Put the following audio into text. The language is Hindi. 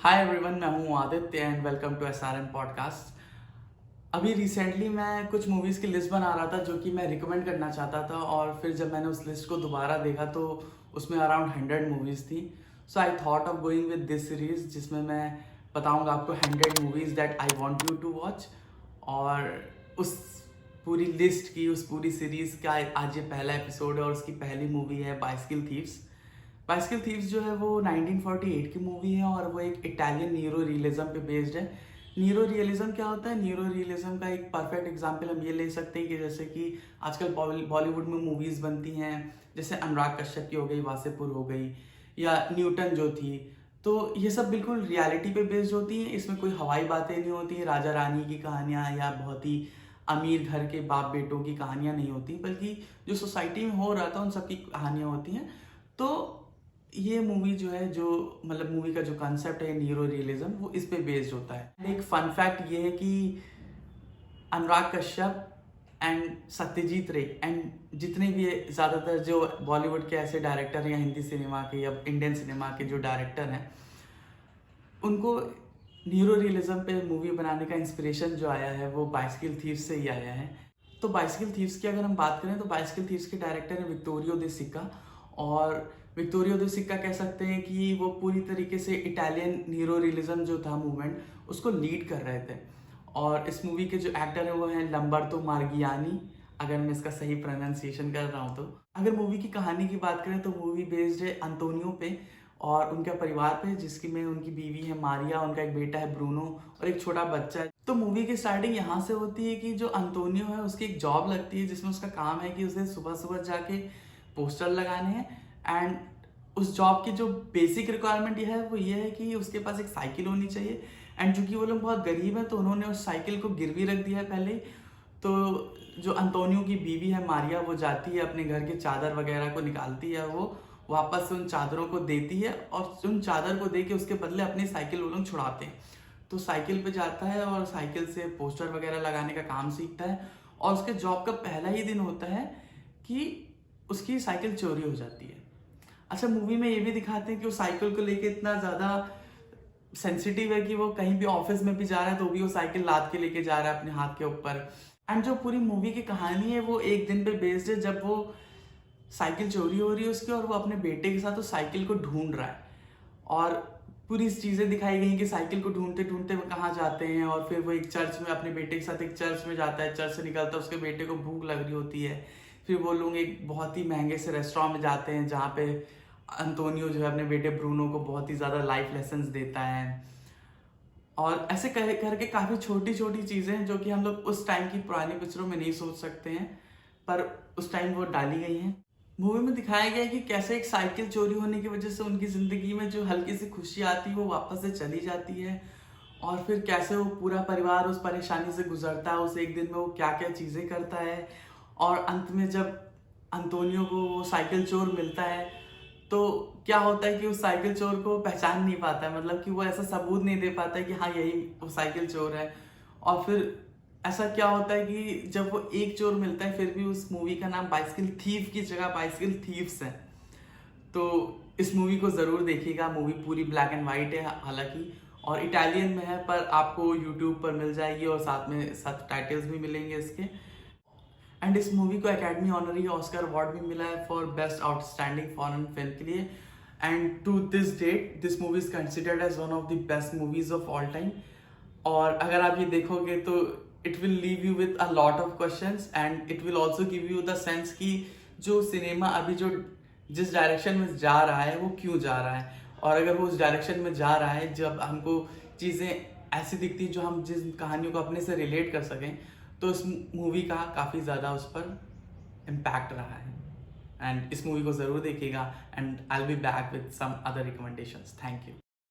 हाय एवरीवन, मैं हूँ Aditya and welcome to SRM podcast. अभी रिसेंटली मैं कुछ मूवीज़ की लिस्ट बना रहा था जो कि मैं रिकमेंड करना चाहता था, और फिर जब मैंने उस लिस्ट को दोबारा देखा तो उसमें अराउंड 100 मूवीज़ थी। So I thought of going with this series, जिसमें मैं बताऊंगा आपको 100 movies that I want you to watch. और उस पूरी लिस्ट की, उस पूरी सीरीज़ का आज ये पहला एपिसोड है और उसकी पहली मूवी है बाइसिकल थीव्स। बाइसिकल थीव्स जो है वो 1948 की मूवी है और वो एक इटालियन न्यूरो रियलिज्म पे बेस्ड है। न्यूरो रियलिज्म क्या होता है? न्यूरो रियलिज्म का एक परफेक्ट एग्जांपल हम ये ले सकते हैं कि जैसे कि आजकल बॉलीवुड में मूवीज़ बनती हैं, जैसे अनुराग कश्यप की हो गई, वासेपुर हो गई, या न्यूटन जो थी। तो ये सब बिल्कुल रियलिटी पे बेस्ड होती हैं। इसमें कोई हवाई बातें नहीं होती हैं, राजा रानी की कहानियाँ या बहुत ही अमीर घर के बाप बेटों की कहानियाँ नहीं होती, बल्कि जो सोसाइटी में हो रहा था उन सब की कहानियाँ होती हैं। तो ये मूवी जो है, जो मतलब मूवी का जो कंसेप्ट है न्यूरो रियलिज्म, वो इस पे बेस्ड होता है। एक फन फैक्ट ये है कि अनुराग कश्यप एंड सत्यजीत रे एंड जितने भी ज़्यादातर जो बॉलीवुड के ऐसे डायरेक्टर या हिंदी सिनेमा के या इंडियन सिनेमा के जो डायरेक्टर हैं, उनको न्यूरो रियलिज्म पे मूवी बनाने का इंस्पिरेशन जो आया है वो बाइसिकल थीव्स से ही आया है। तो बाइसिकल थीव्स की अगर हम बात करें तो बाइसिकल थीव्स के डायरेक्टर है विक्टोरियो दे सिक्का। और विक्टोरियो दे सिक्का कह सकते हैं कि वो पूरी तरीके से इटालियन न्यूरो रियलिज्म जो था मूवमेंट, उसको लीड कर रहे थे। और इस मूवी के जो एक्टर है वो हैं लम्बर्तो मार्गियानी, अगर मैं इसका सही प्रोनाउंसिएशन कर रहा हूँ तो। अगर मूवी की कहानी की बात करें तो मूवी बेस्ड है अंतोनियो पे और उनके परिवार पे, जिसकी में उनकी बीवी है मारिया, उनका एक बेटा है ब्रूनो और एक छोटा बच्चा है। तो मूवी की स्टार्टिंग यहाँ से होती है कि जो अंतोनियो है उसकी एक जॉब लगती है जिसमें उसका काम है कि उसे सुबह सुबह जाके पोस्टर लगाने हैं। एंड उस जॉब की जो बेसिक रिक्वायरमेंट यह है वो ये है कि उसके पास एक साइकिल होनी चाहिए। एंड चूंकि वो लोग बहुत गरीब हैं तो उन्होंने उस साइकिल को गिरवी रख दिया है पहले ही। तो जो अंतोनियो की बीवी है मारिया, वो जाती है अपने घर के चादर वगैरह को निकालती है, वो वापस उन चादरों को देती है और उन चादर को दे के उसके बदले अपनी साइकिल वो लोग छुड़ाते हैं। तो साइकिल पे जाता है और साइकिल से पोस्टर वगैरह लगाने का काम सीखता है। और उसके जॉब का पहला ही दिन होता है कि उसकी साइकिल चोरी हो जाती है। अच्छा, मूवी में ये भी दिखाते हैं कि वो साइकिल को लेके इतना ज़्यादा सेंसिटिव है कि वो कहीं भी ऑफिस में भी जा रहा है तो भी वो साइकिल लाद के लेके जा रहा है अपने हाथ के ऊपर। एंड जो पूरी मूवी की कहानी है वो एक दिन पे बेस्ड है जब वो साइकिल चोरी हो रही है उसकी और वो अपने बेटे के साथ उस साइकिल को ढूंढ रहा है। और पूरी चीज़ें दिखाई गई कि साइकिल को ढूंढते ढूंढते वो कहाँ जाते हैं। और फिर वो एक चर्च में अपने बेटे के साथ एक चर्च में जाता है, चर्च से निकलता है, उसके बेटे को भूख लग रही होती है। फिर वो लोग एक बहुत ही महंगे से रेस्टोरेंट में जाते हैं जहाँ पे अंतोनियो जो है अपने बेटे ब्रूनो को बहुत ही ज़्यादा लाइफ लेसन्स देता है। और ऐसे करके काफ़ी छोटी छोटी चीज़ें हैं जो कि हम लोग उस टाइम की पुरानी पिक्चरों में नहीं सोच सकते हैं, पर उस टाइम वो डाली गई हैं। मूवी में दिखाया गया है कि कैसे एक साइकिल चोरी होने की वजह से उनकी ज़िंदगी में जो हल्की सी खुशी आती है वो वापस से चली जाती है। और फिर कैसे वो पूरा परिवार उस परेशानी से गुजरता है, उस एक दिन में वो क्या क्या चीज़ें करता है। और अंत में जब अंतोनियो को वो साइकिल चोर मिलता है तो क्या होता है कि उस साइकिल चोर को पहचान नहीं पाता है, मतलब कि वो ऐसा सबूत नहीं दे पाता है कि हाँ यही वो साइकिल चोर है। और फिर ऐसा क्या होता है कि जब वो एक चोर मिलता है फिर भी उस मूवी का नाम बाइसिकल थीव की जगह बाइसिकल थीव्स है। तो इस मूवी को ज़रूर देखिएगा। मूवी पूरी ब्लैक एंड वाइट है हालांकि, और इटालियन में है, पर आपको यूट्यूब पर मिल जाएगी और साथ में सब टाइटल्स भी मिलेंगे इसके। एंड इस मूवी को एकेडमी ऑनरी ऑस्कर अवार्ड भी मिला है for best outstanding foreign film के लिए। And to this date this movie is considered as one of the best movies of all time. और अगर आप ये देखोगे तो it will leave you with a lot of questions and it will also give you the sense कि जो सिनेमा अभी जो जिस डायरेक्शन में जा रहा है वो क्यों जा रहा है। और अगर वो उस डायरेक्शन में जा रहा है जब हमको चीज़ें ऐसी दिखती जो हम जिस कहानियों को अपने से रिलेट कर सकें, तो इस मूवी का काफ़ी ज़्यादा उस पर इम्पैक्ट रहा है। एंड इस मूवी को ज़रूर देखिएगा and I will be back with some other recommendations. Thank you.